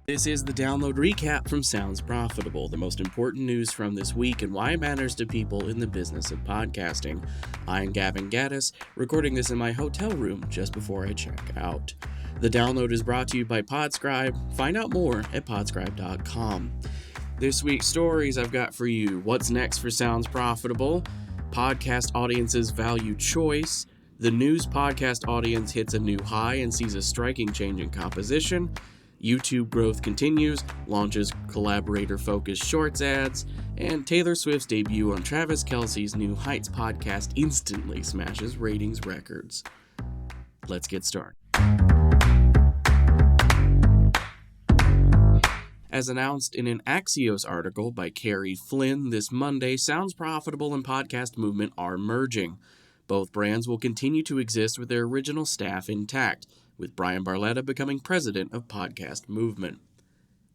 This is the download recap from Sounds Profitable, the most important news from this week and why it matters to people in the business of podcasting. I'm Gavin Gaddis, recording this in my hotel room just before I check out. The download is brought to you by Podscribe. Find out more at podscribe.com. This week's stories I've got for you: what's next for Sounds Profitable, podcast audiences value choice, the news podcast audience hits a new high and sees a striking change in composition, YouTube growth continues, launches collaborator-focused shorts ads, and Taylor Swift's debut on Travis Kelce's New Heights podcast instantly smashes ratings records. Let's get started. As announced in an Axios article by Carrie Flynn this Monday, Sounds Profitable and Podcast Movement are merging. Both brands will continue to exist with their original staff intact, with Brian Barletta becoming president of Podcast Movement.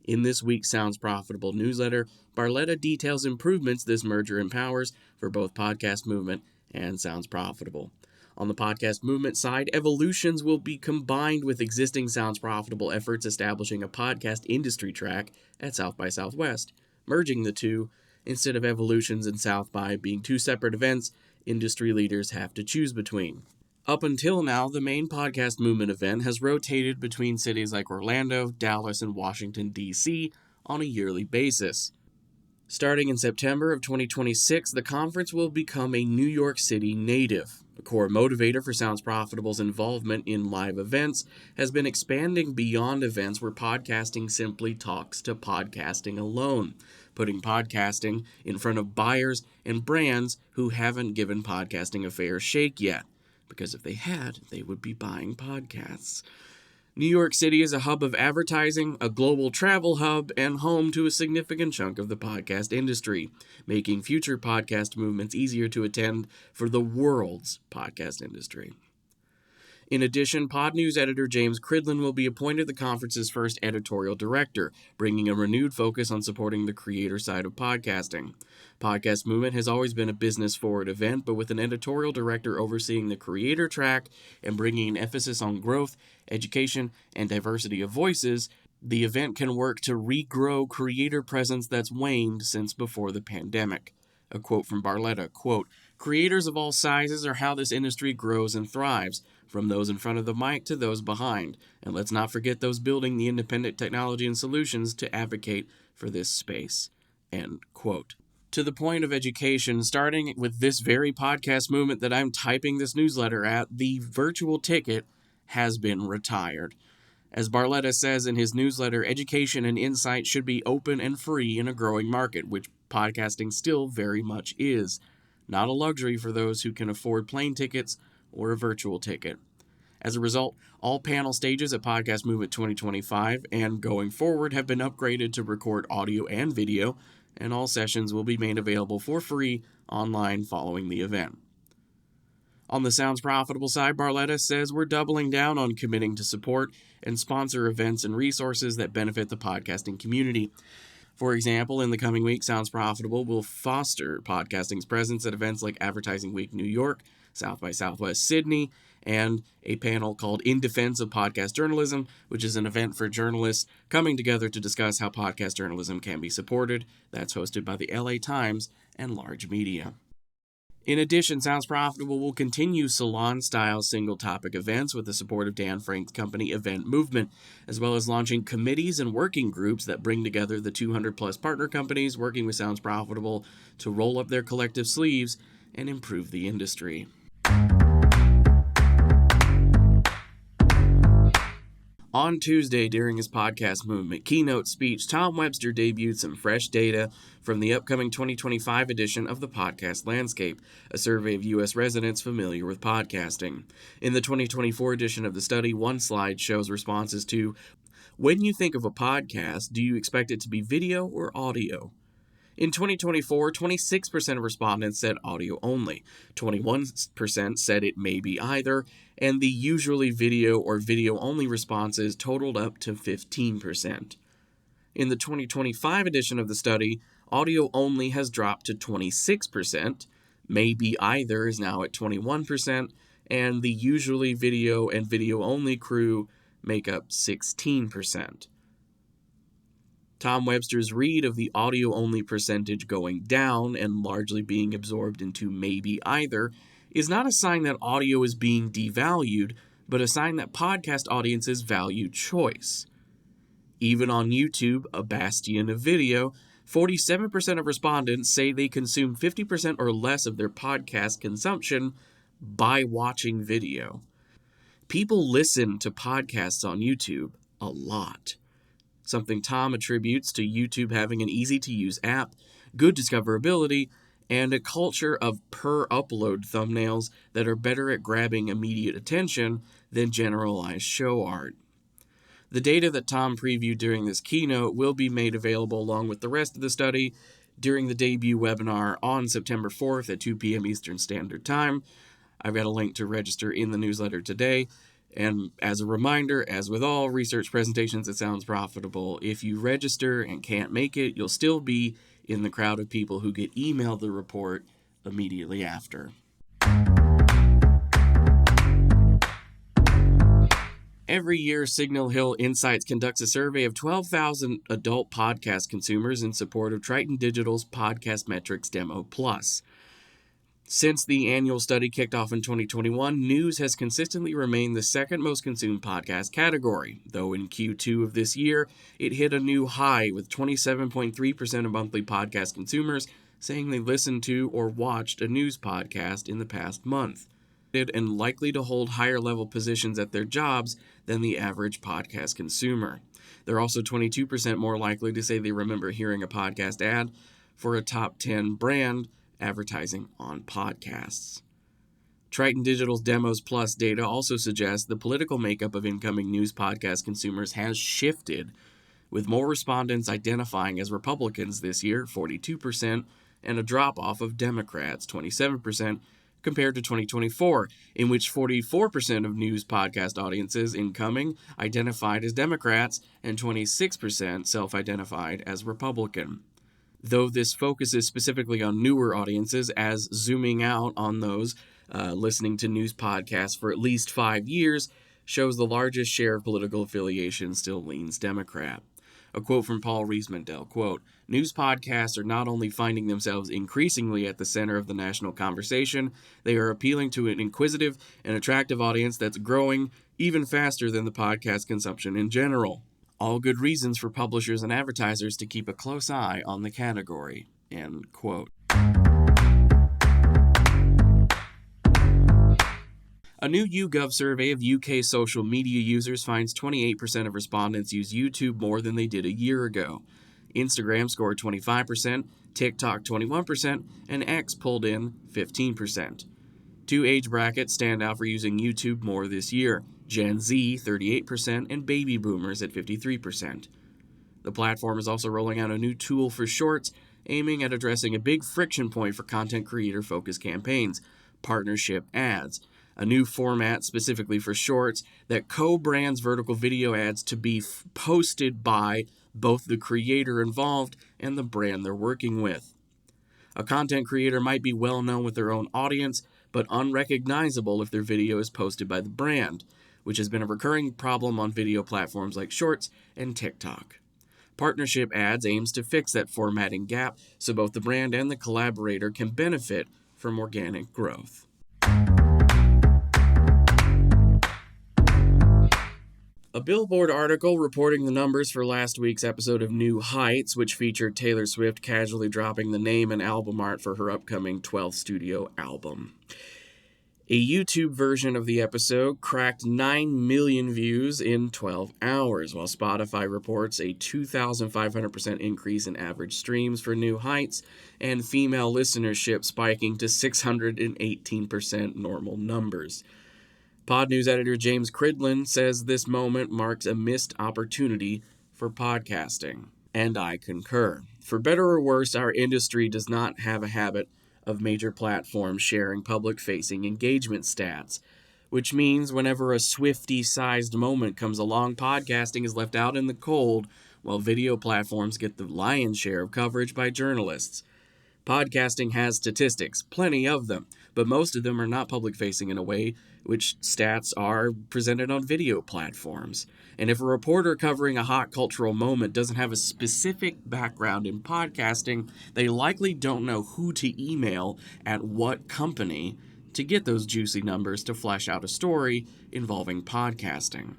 In this week's Sounds Profitable newsletter, Barletta details improvements this merger empowers for both Podcast Movement and Sounds Profitable. On the Podcast Movement side, evolutions will be combined with existing Sounds Profitable efforts establishing a podcast industry track at South by Southwest. Merging the two, instead of Evolutions and South by being two separate events, industry leaders have to choose between. Up until now, the main Podcast Movement event has rotated between cities like Orlando, Dallas, and Washington, D.C. on a yearly basis. Starting in September of 2026, the conference will become a New York City native. A core motivator for Sounds Profitable's involvement in live events has been expanding beyond events where podcasting simply talks to podcasting alone, putting podcasting in front of buyers and brands who haven't given podcasting a fair shake yet. Because if they had, they would be buying podcasts. New York City is a hub of advertising, a global travel hub, and home to a significant chunk of the podcast industry, making future podcast movements easier to attend for the world's podcast industry. In addition, Pod News editor James Cridlin will be appointed the conference's first editorial director, bringing a renewed focus on supporting the creator side of podcasting. Podcast Movement has always been a business-forward event, but with an editorial director overseeing the creator track and bringing an emphasis on growth, education, and diversity of voices, the event can work to regrow creator presence that's waned since before the pandemic. A quote from Barletta, quote, "Creators of all sizes are how this industry grows and thrives, from those in front of the mic to those behind. And let's not forget those building the independent technology and solutions to advocate for this space." End quote. To the point of education, starting with this very Podcast Movement that I'm typing this newsletter at, the virtual ticket has been retired. As Barletta says in his newsletter, education and insight should be open and free in a growing market, which podcasting still very much is. Not a luxury for those who can afford plane tickets or a virtual ticket. As a result, all panel stages at Podcast Movement 2025 and going forward have been upgraded to record audio and video, and all sessions will be made available for free online following the event. On the Sounds Profitable side, Barletta says we're doubling down on committing to support and sponsor events and resources that benefit the podcasting community. For example, in the coming week, Sounds Profitable will foster podcasting's presence at events like Advertising Week New York, South by Southwest Sydney, and a panel called In Defense of Podcast Journalism, which is an event for journalists coming together to discuss how podcast journalism can be supported. That's hosted by the LA Times and Large Media. In addition, Sounds Profitable will continue salon-style single-topic events with the support of Dan Frank's company Event Movement, as well as launching committees and working groups that bring together the 200-plus partner companies working with Sounds Profitable to roll up their collective sleeves and improve the industry. On Tuesday, during his Podcast Movement keynote speech, Tom Webster debuted some fresh data from the upcoming 2025 edition of the Podcast Landscape, a survey of U.S. residents familiar with podcasting. In the 2024 edition of the study, one slide shows responses to, "When you think of a podcast, do you expect it to be video or audio?" In 2024, 26% of respondents said audio only, 21% said it may be either, and the usually video or video only responses totaled up to 15%. In the 2025 edition of the study, audio only has dropped to 26%, may be either is now at 21%, and the usually video and video only crew make up 16%. Tom Webster's read of the audio-only percentage going down and largely being absorbed into maybe either is not a sign that audio is being devalued, but a sign that podcast audiences value choice. Even on YouTube, a bastion of video, 47% of respondents say they consume 50% or less of their podcast consumption by watching video. People listen to podcasts on YouTube a lot, something Tom attributes to YouTube having an easy-to-use app, good discoverability, and a culture of per-upload thumbnails that are better at grabbing immediate attention than generalized show art. The data that Tom previewed during this keynote will be made available along with the rest of the study during the debut webinar on September 4th at 2 p.m. Eastern Standard Time. I've got a link to register in the newsletter today. And as a reminder, as with all research presentations that sounds profitable, if you register and can't make it, you'll still be in the crowd of people who get emailed the report immediately after. Every year, Signal Hill Insights conducts a survey of 12,000 adult podcast consumers in support of Triton Digital's Podcast Metrics Demo Plus. Since the annual study kicked off in 2021, news has consistently remained the second most consumed podcast category, though in Q2 of this year, it hit a new high with 27.3% of monthly podcast consumers saying they listened to or watched a news podcast in the past month, and likely to hold higher level positions at their jobs than the average podcast consumer. They're also 22% more likely to say they remember hearing a podcast ad for a top 10 brand advertising on podcasts. Triton Digital's Demos Plus data also suggests the political makeup of incoming news podcast consumers has shifted, with more respondents identifying as Republicans this year, 42%, and a drop-off of Democrats, 27%, compared to 2024, in which 44% of news podcast audiences incoming identified as Democrats and 26% self-identified as Republican. Though this focuses specifically on newer audiences, as zooming out on those listening to news podcasts for at least 5 years shows the largest share of political affiliation still leans Democrat. A quote from Paul Riesmandel, quote, "News podcasts are not only finding themselves increasingly at the center of the national conversation, they are appealing to an inquisitive and attractive audience that's growing even faster than the podcast consumption in general. All good reasons for publishers and advertisers to keep a close eye on the category," end quote. A new YouGov survey of UK social media users finds 28% of respondents use YouTube more than they did a year ago. Instagram scored 25%, TikTok 21%, and X pulled in 15%. Two age brackets stand out for using YouTube more this year: Gen Z 38% and baby boomers at 53%. The platform is also rolling out a new tool for Shorts, aiming at addressing a big friction point for content creator-focused campaigns: partnership ads, a new format specifically for Shorts that co-brands vertical video ads to be posted by both the creator involved and the brand they're working with. A content creator might be well known with their own audience, but unrecognizable if their video is posted by the brand, which has been a recurring problem on video platforms like Shorts and TikTok. Partnership ads aims to fix that formatting gap so both the brand and the collaborator can benefit from organic growth. A Billboard article reporting the numbers for last week's episode of New Heights, which featured Taylor Swift casually dropping the name and album art for her upcoming 12th studio album. A YouTube version of the episode cracked 9 million views in 12 hours, while Spotify reports a 2,500% increase in average streams for New Heights and female listenership spiking to 618% normal numbers. Pod News editor James Cridlin says this moment marks a missed opportunity for podcasting. And I concur. For better or worse, our industry does not have a habit of major platforms sharing public-facing engagement stats, which means whenever a Swiftie-sized moment comes along, podcasting is left out in the cold, while video platforms get the lion's share of coverage by journalists. Podcasting has statistics, plenty of them, but most of them are not public-facing in a way which stats are presented on video platforms. And if a reporter covering a hot cultural moment doesn't have a specific background in podcasting, they likely don't know who to email at what company to get those juicy numbers to flesh out a story involving podcasting.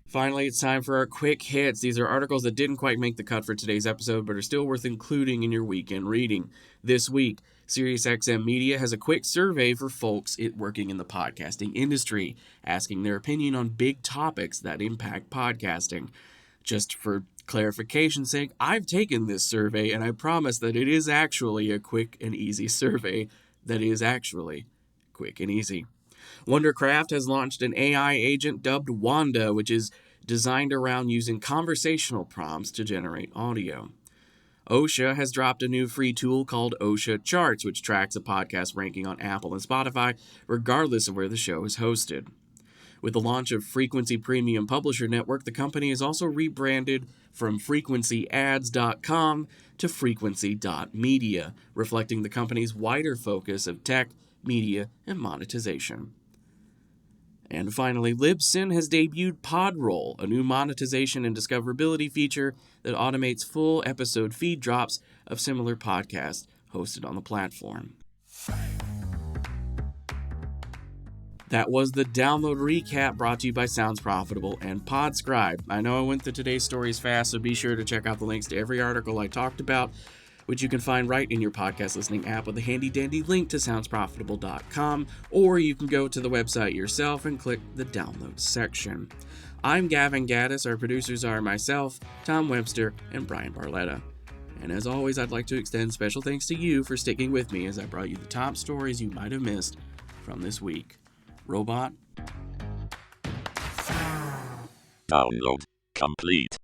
Finally, it's time for our quick hits. These are articles that didn't quite make the cut for today's episode, but are still worth including in your weekend reading. This week, SiriusXM Media has a quick survey for folks working in the podcasting industry, asking their opinion on big topics that impact podcasting. Just for clarification's sake, I've taken this survey, and I promise that it is actually a quick and easy survey that is actually quick and easy. Wondercraft has launched an AI agent dubbed Wanda, which is designed around using conversational prompts to generate audio. OSHA has dropped a new free tool called OSHA Charts, which tracks a podcast ranking on Apple and Spotify, regardless of where the show is hosted. With the launch of Frequency Premium Publisher Network, the company has also rebranded from frequencyads.com to frequency.media, reflecting the company's wider focus of tech, media, and monetization. And finally, Libsyn has debuted Podroll, a new monetization and discoverability feature that automates full episode feed drops of similar podcasts hosted on the platform. That was the download recap brought to you by Sounds Profitable and Podscribe. I know I went through today's stories fast, so be sure to check out the links to every article I talked about, which you can find right in your podcast listening app with a handy-dandy link to soundsprofitable.com, or you can go to the website yourself and click the download section. I'm Gavin Gaddis. Our producers are myself, Tom Webster, and Brian Barletta. And as always, I'd like to extend special thanks to you for sticking with me as I brought you the top stories you might have missed from this week. Robot. Download complete.